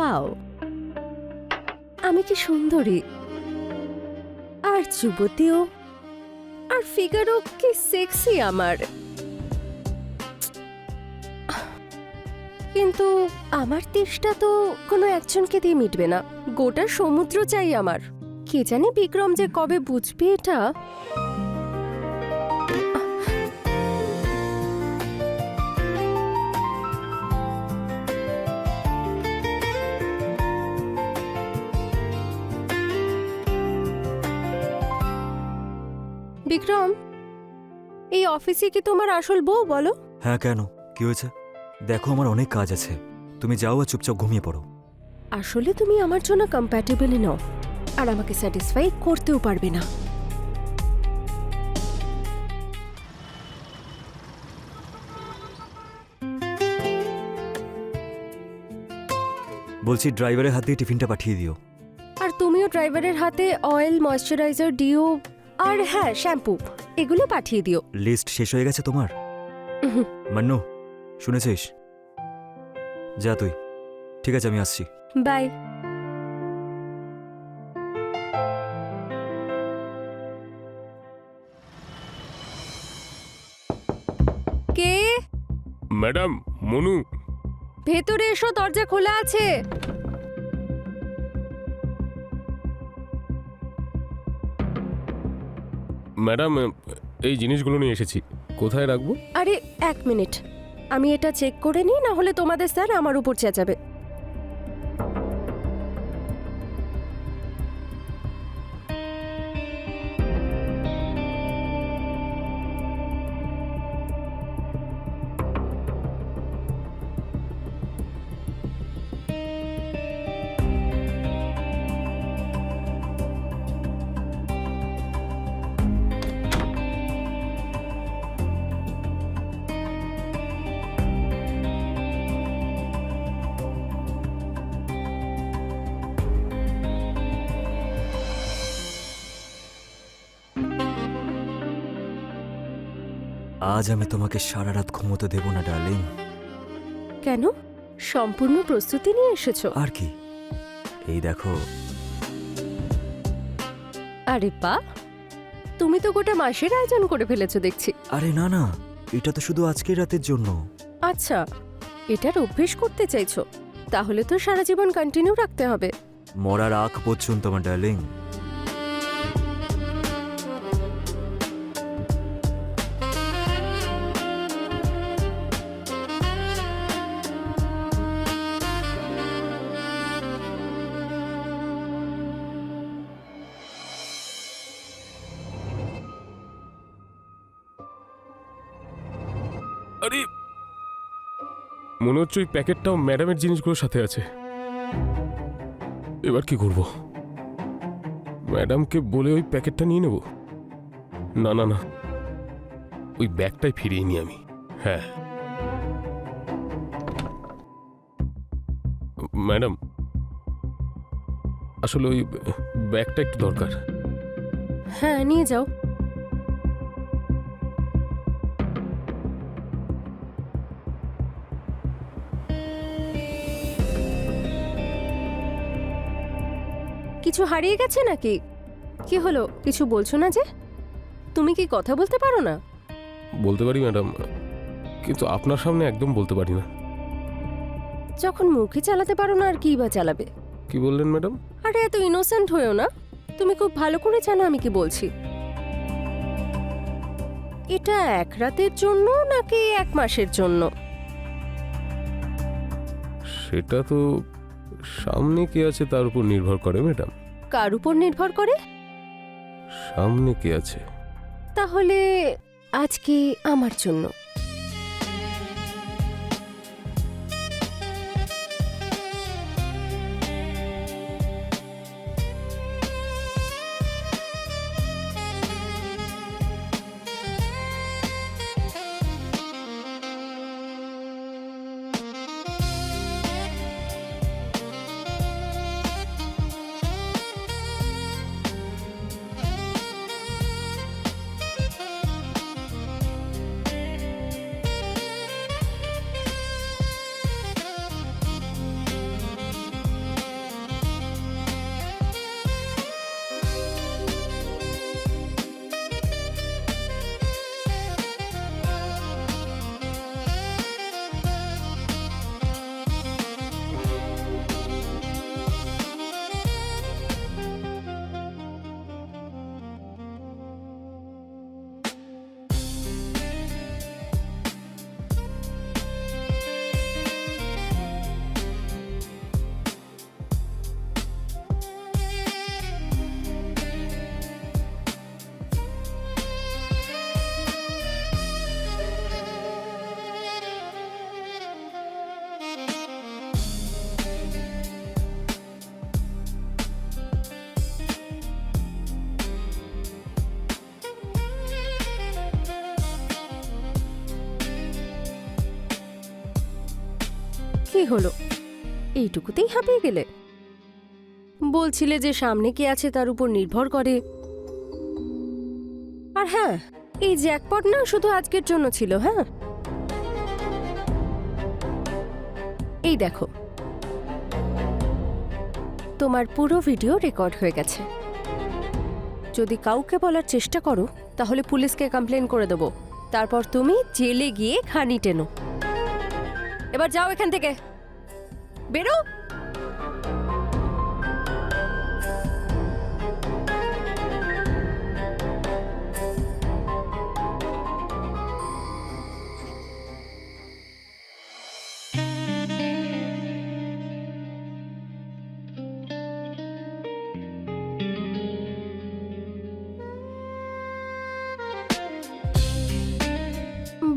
Wow, আমি কি সুন্দরী, আর যুবতীও, আর ফিগারও কি সেক্সি আমার। কিন্তু আমার তেষ্টা তো কোনো একজনকে দিয়ে মিটবে না, গোটা সমুদ্র চাই আমার। কে জানে বিক্রম যে কবে বুঝবে এটা। বিক্রম, এই অফিসে কি তোমার আসল বউ বলো? হ্যাঁ, কেন, কি হয়েছে? দেখো, আমার অনেক কাজ আছে, তুমি যাও আর চুপচাপ ঘুমিয়ে পড়ো। আসলে তুমি আমার জন্য কম্প্যাটেবলই নও, আর আমাকে স্যাটিসফাই করতেও পারবে না। বলছি ড্রাইভারের হাত দিয়ে টিফিনটা পাঠিয়ে দিও। আর তুমিও ড্রাইভারের হাতে অয়েল, ময়শ্চারাইজার, ডিও আর হ্যাঁ শ্যাম্পু এগুলো পাঠিয়ে দিও। লিস্ট শেষ হয়ে গেছে তোমার? মান্নু, শুনেছিস? যা তুই। ঠিক আছে, আমি আসছি। বাই। কে? ম্যাডাম, মনু। ভেতরে এসো, দরজা খোলা আছে। ম্যাডাম, এই জিনিসগুলো নিয়ে এসেছি, কোথায় রাখবো? আরে 1 মিনিট, আমি এটা চেক করে নিই, না হলে তোমাদের স্যার আমার উপর চেঁচাবে। আজ আমি তোমাকে সারা রাত ঘুমোতে দেব না ডার্লিং। কেন? সম্পূর্ণ প্রস্তুতি নিয়ে এসেছো? আর কি, এই দেখো। আরে বাহ, তুমি তো গোটা মাসের আয়োজন করে ফেলেছো দেখছি। আরে না না, এটা তো শুধু আজকের রাতের জন্য। আচ্ছা, এটার অভ্যেস করতে চাইছো? তাহলে তো সারা জীবন কন্টিনিউ রাখতে হবে। মরার আগ পর্যন্ত আমার ডার্লিং। আরে, মনে হচ্ছে ওই প্যাকেটটাও ম্যাডামের জিনিসগুলোর সাথে আছে। এবার কি করব? ম্যাডামকে বলে ওই প্যাকেটটা নিয়ে নেব? না না না, ওই ব্যাগটাই ফিরিয়ে নিই আমি। হ্যাঁ ম্যাডাম, আসলে ওই ব্যাগটা একটু দরকার। হ্যাঁ, নিয়ে যাও। কিছু হারিয়ে গেছে নাকি? কি হলো, কিছু বলছো না যে? তুমি কি কথা বলতে পারো না? বলতে পারি ম্যাডাম, কিন্তু আপনার সামনে একদম বলতে পারি না। যখন মুখে চালাতে পারো না, আর কি বা চালাবে? কি বললেন ম্যাডাম? আরে এত ইনোসেন্ট হয়েও না, তুমি খুব ভালো করে জানো আমি কি বলছি। এটা 1 রাতের জন্য নাকি 1 মাসের জন্য? সেটা তো সামনে কে আছে তার উপর নির্ভর করে ম্যাডাম। কার উপর নির্ভর করে? সামনে কে আছে? তাহলে আজকে আমার জন্য। কি হলো, এইটুকুতেই হাঁপিয়ে গেলে? বলছিলে যে সামনে কে আছে তার উপর নির্ভর করে। আর হ্যাঁ, এই জ্যাকপট না শুধু আজকের জন্য ছিল। হ্যাঁ, এই দেখো, তোমার পুরো ভিডিও রেকর্ড হয়ে গেছে। যদি কাউকে বলার চেষ্টা করো তাহলে পুলিশকে কমপ্লেন করে দেবো, তারপর তুমি জেলে গিয়ে খানি টেনো। এবার যাও এখান থেকে, বেরো।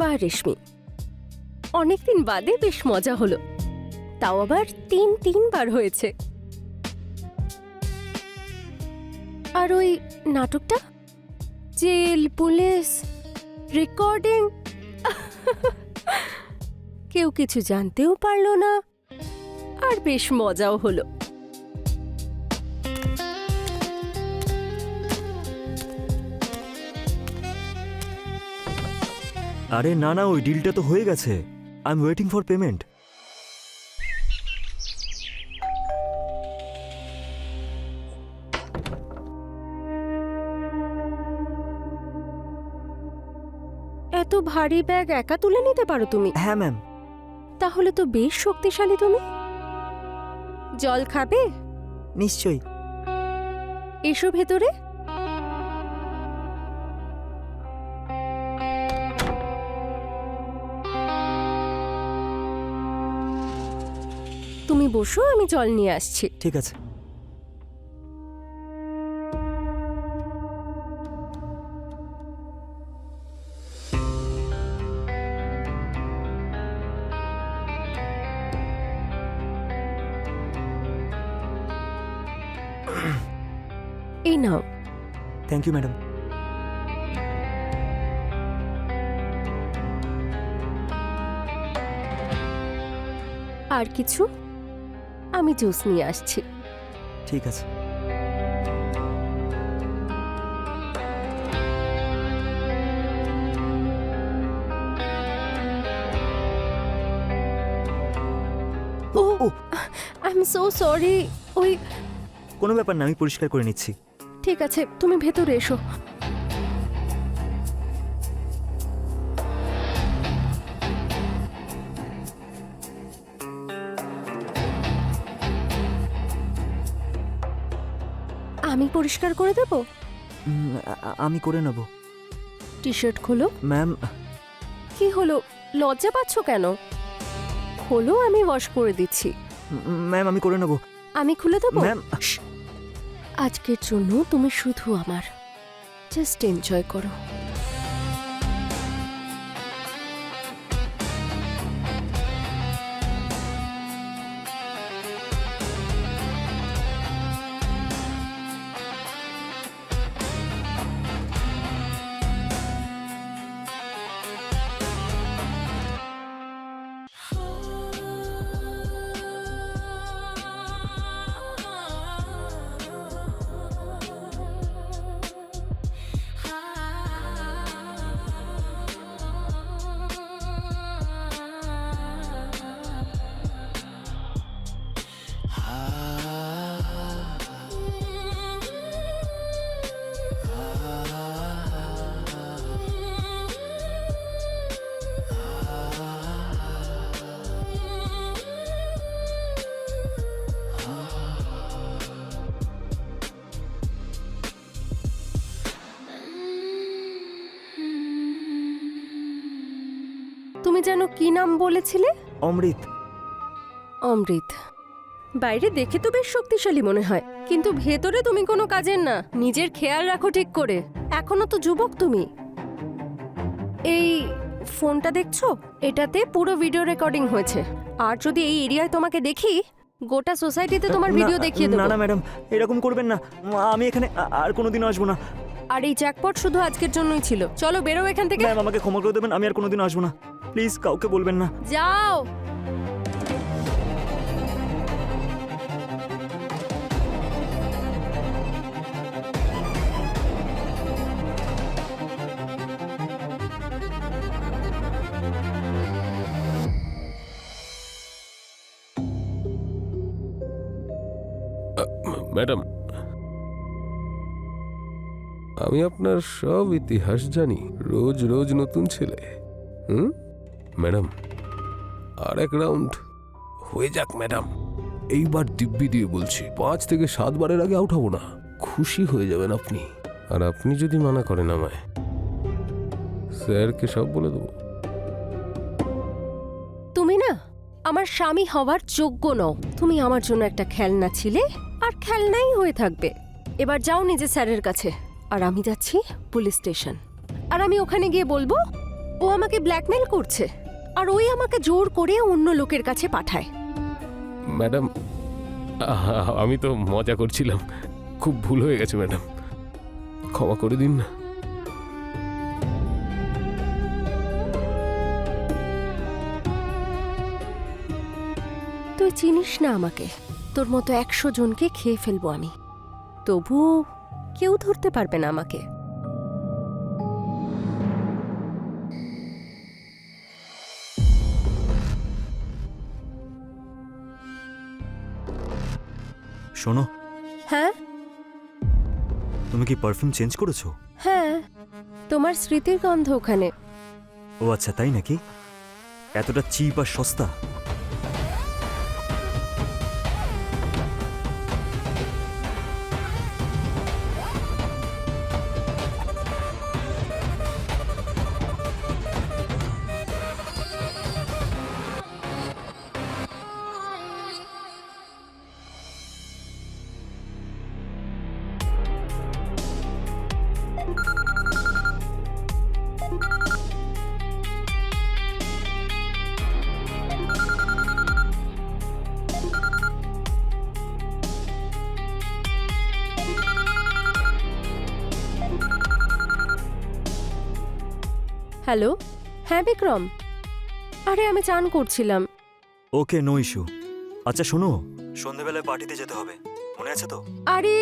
বাহ রেশমি, অনেকদিন বাদে বেশ মজা হলো, তাও আবার তিনবার হয়েছে। আর ওই নাটকটা, জেল, পুলিশ, রেকর্ডিং, কেউ কিছু জানতেও পারলো না, আর বেশ মজাও হলো। আরে না না, ওই ডিলটা তো হয়ে গেছে। I am waiting for payment. এত ভারী ব্যাগ একা তুলে নিতে পারো তুমি? হ্যাঁ ম্যাম। তাহলে তো বেশ শক্তিশালী তুমি। জল খাবে? নিশ্চয়ই। এসো ভেতরে। তুমি বসো, আমি জল নিয়ে আসছি। ঠিক আছে। এই নাও। Thank you madam. আর কিছু? আমি জুস নিয়ে আসছি। ঠিক আছে। Oh I am so sorry. ওই কোনো ব্যাপার না, আমি পরিষ্কার করে নিচ্ছি। ঠিক আছে, তুমি ভেতরে এসো। আমি পরিষ্কার করে দেব। আমি করে নেব। টি শার্ট খোলো। ম্যাম। কি হলো, লজ্জা পাচ্ছ কেন? খোলো, আমি ওয়াশ করে দিচ্ছি। ম্যাম আমি করে নেব। আমি খুলে দেবো? ম্যাম। আজকের জন্য তুমি শুধু আমার, জাস্ট এনজয় করো। তুমি যেন কি নাম বলেছিলে? অমৃত। অমৃত। বাইরে দেখে তো বেশ শক্তিশালী মনে হয়, কিন্তু ভেতরে তুমি কোনো কাজের না। নিজের খেয়াল রাখো ঠিক করে, এখনো তো যুবক তুমি। এই ফোনটা দেখছো, এটাতে পুরো ভিডিও রেকর্ডিং হয়েছে। আর যদি এই এরিয়ায় তোমাকে দেখি, গোটা সোসাইটিতে তোমার ভিডিও দেখিয়ে দেবো। না না ম্যাডাম, এরকম করবেন না। আমি এখানে আর কোনোদিনও আসবো না। আর এই জ্যাকপট শুধু আজকের জন্যই ছিল। চলো বেরো এখান থেকে। ম্যাম আমাকে ক্ষমা করে দেবেন, আমি আর কোনোদিনও আসবো না। প্লিজ কাউকে বলবেন না। যাও। ম্যাডাম, আমি আপনার সব ইতিহাস জানি। রোজ রোজ নতুন ছেলে। ম্যাডাম, আর এক রাউন্ড হয়ে যাক ম্যাডাম। এইবার দিব্যি দিয়ে বলছি, 5 থেকে 7 বারের আগে আউট হব না। খুশি হয়ে যাবেন আপনি। আর আপনি যদি মানা করেন আমায়, স্যারকে সব বলে দেবো। তুমি না আমার স্বামী হওয়ার যোগ্য নও। তুমি আমার জন্য একটা খেলনা ছিলে, আর খেলনাই হয়ে থাকবে। এবার যাও নিজে স্যারের কাছে, আর আমি যাচ্ছি পুলিশ স্টেশন। আর আমি ওখানে গিয়ে বলবো ও আমাকে ব্ল্যাকমেল করছে, আর ওই আমাকে জোর করে অন্য লোকের কাছে পাঠায়। ম্যাডাম, আমি তো মজা করছিলাম। খুব ভুল হয়ে গেছে ম্যাডাম, ক্ষমা করে দিন না। তুই চিনিস না আমাকে। তোর মতো 100 জনকে খেয়ে ফেলবো আমি, তবু কেউ ধরতে পারবে না আমাকে। শোনো, হ্যাঁ তুমি কি পারফিউম চেঞ্জ করেছো? হ্যাঁ, তোমার স্মৃতির গন্ধ ওখানে। ও আচ্ছা, তাই নাকি? এতটা চিপ আর সস্তা? হ্যালো, হ্যাঁ বিক্রম। আরে আমি চান করছিলাম। ওকে, নো ইস্যু। আচ্ছা শোনো, সন্ধেবেলায় পার্টিতে যেতে হবে, মনে আছে তো? আরে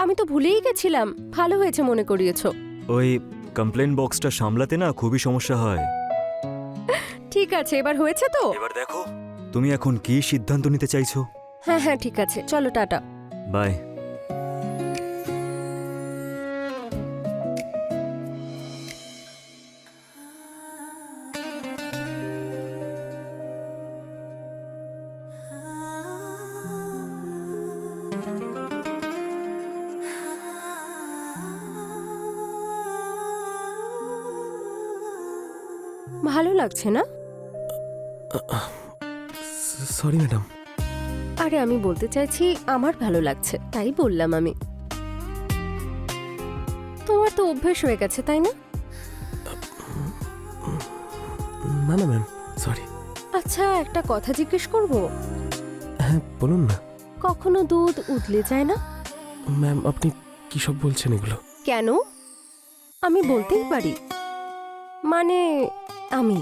আমি তো ভুলেই গেছিলাম, ভালো হয়েছে মনে করিয়েছো। ওই কমপ্লেন বক্সটা সামলাতে না খুবই সমস্যা হয়। ঠিক আছে, এবার হয়েছে তো? এবার দেখো তুমি এখন কি সিদ্ধান্ত নিতে চাইছো। হ্যাঁ হ্যাঁ ঠিক আছে, চলো টাটা। বাই। ভালো লাগছে না? Sorry madam. আরে আমি বলতে চাইছি আমার ভালো লাগছে, তাই বললাম আমি। তোমার তো অভ্যেস হয়ে গেছে, তাই না? না না ম্যাম, সরি। আচ্ছা একটা কথা জিজ্ঞেস করব? হ্যাঁ বলুন না। কখনো দুধ উতলে যায় না? ম্যাম, আপনি কি সব বলছেন এগুলো? কেন? আমি বলতেই পারি, মানে আমি।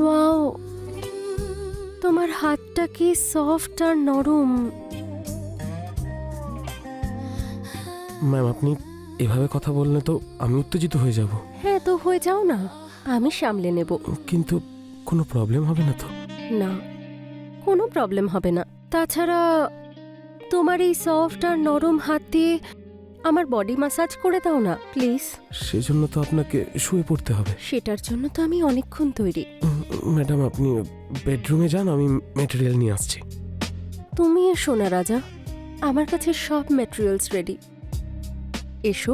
ওয়াও, তোমার হাতটা কি সফট আর নরম। ম্যাম, আপনি এভাবে কথা বললে তো আমি উত্তেজিত হয়ে যাব। হ্যাঁ তো হয়ে যাও না, আমি সামলে নেব। কিন্তু কোনো প্রবলেম হবে না তো? না, কোনো প্রবলেম হবে না। তাছাড়া তোমার এই সফট আর নরম হাত দিয়ে আমার বডি ম্যাসাজ করে দাও না প্লিজ। সেজন্য তো আপনাকে শুয়ে পড়তে হবে। সেটার জন্য তো আমি অনেকক্ষণ তৈরি। ম্যাডাম, আপনি বেডরুমে যান, আমি ম্যাটেরিয়াল নিয়ে আসছি। তুমি এসো না রাজা, আমার কাছে সব ম্যাটেরিয়ালস রেডি। এসো।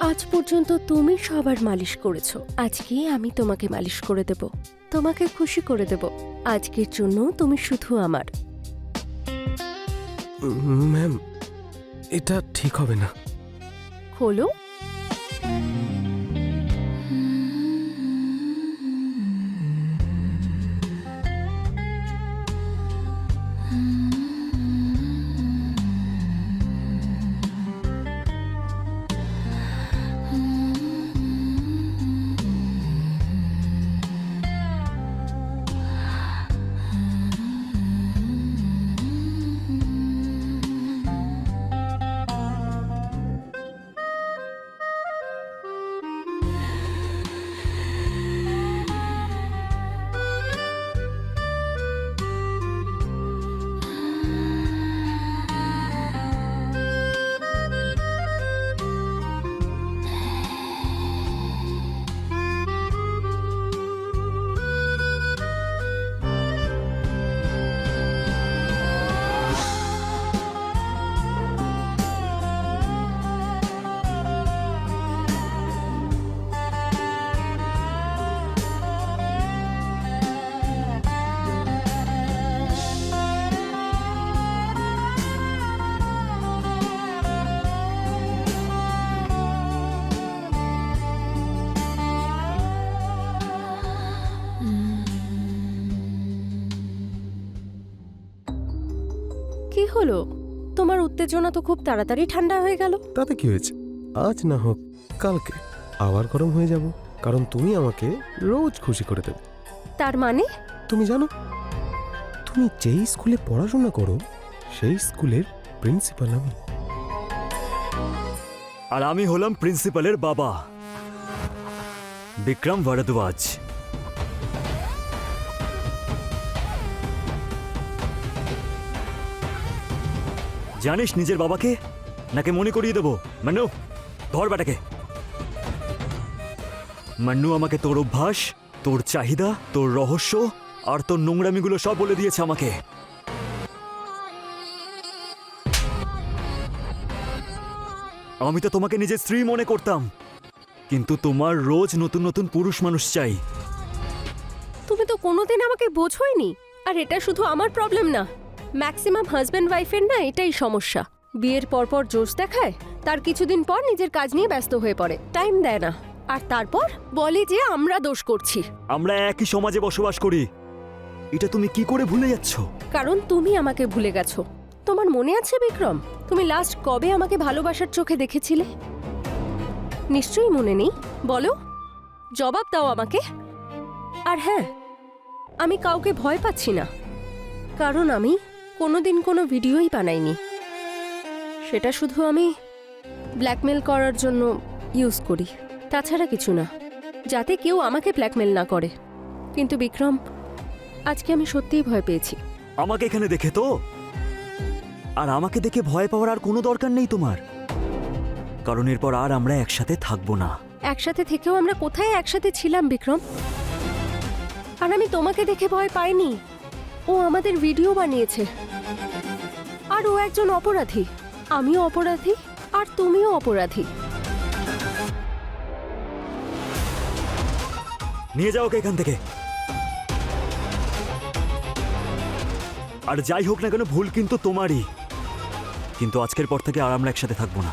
আজ পর্যন্ত তুমি সবার মালিশ করেছো, আজকে আমি তোমাকে মালিশ করে দেব, তোমাকে খুশি করে দেব। আজকের জন্য তুমি শুধু আমার। ম্যাম, এটা ঠিক হবে না। খোলো। কি হলো? তোমার উত্তেজনা তো খুব তাড়াতাড়ি ঠান্ডা হয়ে গেল। তাতে কি হয়েছে? আজ না হোক কালকে আবার গরম হয়ে যাব, কারণ তুমি আমাকে রোজ খুশি করে দেবে। তার মানে? তুমি জানো, তুমি যেই স্কুলে পড়াশোনা করো সেই স্কুলের প্রিন্সিপাল আমি। আর আমি হলাম প্রিন্সিপালের বাবা, বিক্রম ভরদ্বাজ। জানিস নিজের বাবাকে, নাকি মনে করিয়ে দেবো? মান্নু, ধর বেটাকে। মান্নু আমাকে তোর অভ্যাস, তোর চাহিদা, তোর রহস্য আর তোর নোংরামিগুলো সব বলে দিয়েছে আমাকে। আমি তো তোমাকে নিজের স্ত্রী মনে করতাম, কিন্তু তোমার রোজ নতুন নতুন পুরুষ মানুষ চাই। তুমি তো কোনোদিন আমাকে বোঝোইনি। আর এটা শুধু আমার প্রবলেম না, ম্যাক্সিমাম হাজব্যান্ড ওয়াইফের না এটাই সমস্যা। বিয়ের পরপর জোশ দেখায়, তার কিছুদিন পর নিজের কাজ নিয়ে ব্যস্ত হয়ে পড়ে, টাইম দেয় না, আর তারপর বলে যে আমরা দোষ করছি। আমরা একই সমাজে বসবাস করি, এটা তুমি কি করে ভুলে যাচ্ছ? কারণ তুমি আমাকে ভুলে গেছো। তোমার মনে আছে বিক্রম, তুমি লাস্ট কবে আমাকে ভালোবাসার চোখে দেখেছিলে? নিশ্চয়ই মনে নেই। বলো, জবাব দাও আমাকে। আর হ্যাঁ, আমি কাউকে ভয় পাচ্ছি না, কারণ আমি কোনোদিন কোনো ভিডিওই বানাইনি। সেটা শুধু আমি ব্ল্যাকমেল করার জন্য ইউজ করি, তাছাড়া কিছু না, যাতে কেউ আমাকে ব্ল্যাকমেল না করে। কিন্তু বিক্রম, আজকে আমি সত্যিই ভয় পেয়েছি। আমাকে এখানে দেখে তো? আর আমাকে দেখে ভয় পাওয়ার আর কোনো দরকার নেই তোমার, কারণ এরপর আর আমরা একসাথে থাকবো না। একসাথে থেকেও আমরা কোথায় একসাথে ছিলাম বিক্রম? আর আমি তোমাকে দেখে ভয় পাইনি। ও আমাদের ভিডিও বানিয়েছে, আর ও একজন অপরাধী। আমিও অপরাধী, আর তুমিও অপরাধী। নিয়ে যাও ওকে এখান থেকে। আর যাই হোক না কেন, ভুল কিন্তু তোমারই। কিন্তু আজকের পর থেকে আর আমরা একসাথে থাকবো না।